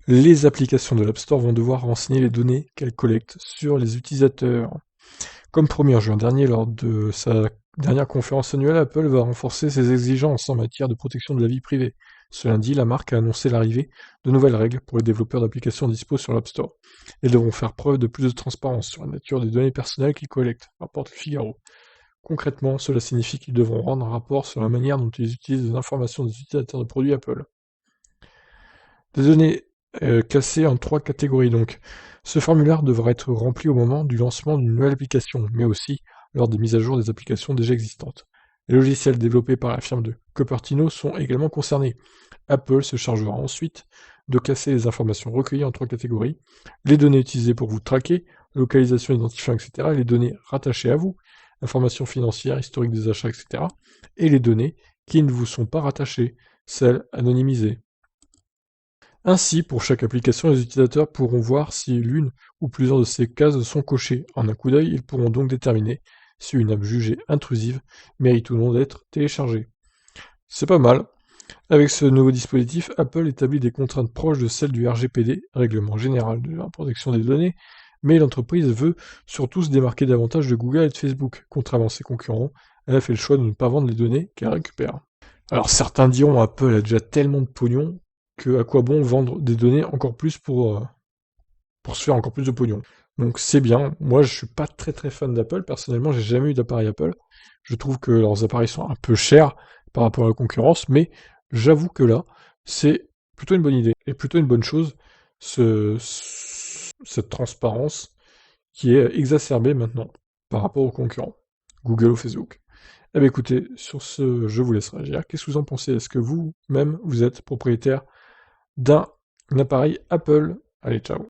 Les applications de l'App Store vont devoir renseigner les données qu'elles collectent sur les utilisateurs. Comme promis en juin dernier, lors de sa dernière conférence annuelle, Apple va renforcer ses exigences en matière de protection de la vie privée. Ce lundi, la marque a annoncé l'arrivée de nouvelles règles pour les développeurs d'applications dispo sur l'App Store. Elles devront faire preuve de plus de transparence sur la nature des données personnelles qu'ils collectent, rapporte le Figaro. Concrètement, cela signifie qu'ils devront rendre un rapport sur la manière dont ils utilisent les informations des utilisateurs de produits Apple. Des données classées en 3 catégories donc. Ce formulaire devra être rempli au moment du lancement d'une nouvelle application, mais aussi lors des mises à jour des applications déjà existantes. Les logiciels développés par la firme de Cupertino sont également concernés. Apple se chargera ensuite de classer les informations recueillies en 3 catégories, les données utilisées pour vous traquer, localisation, identifiant, etc., et les données rattachées à vous, informations financières, historique des achats, etc., et les données qui ne vous sont pas rattachées, celles anonymisées. Ainsi, pour chaque application, les utilisateurs pourront voir si l'une ou plusieurs de ces cases sont cochées. En un coup d'œil, ils pourront donc déterminer si une app jugée intrusive mérite ou non d'être téléchargée. C'est pas mal. Avec ce nouveau dispositif, Apple établit des contraintes proches de celles du RGPD, Règlement général de la protection des données, mais l'entreprise veut surtout se démarquer davantage de Google et de Facebook. Contrairement à ses concurrents, elle a fait le choix de ne pas vendre les données qu'elle récupère. Alors certains diront Apple a déjà tellement de pognon que à quoi bon vendre des données encore plus pour se faire encore plus de pognon. Donc c'est bien. Moi je suis pas très très fan d'Apple. Personnellement, j'ai jamais eu d'appareil Apple. Je trouve que leurs appareils sont un peu chers par rapport à la concurrence, mais j'avoue que là, c'est plutôt une bonne idée et plutôt une bonne chose, cette transparence qui est exacerbée maintenant par rapport aux concurrents, Google ou Facebook. Eh bien écoutez, sur ce, je vous laisse réagir. Qu'est-ce que vous en pensez? Est-ce que vous-même, vous êtes propriétaire d'un appareil Apple? Allez, ciao.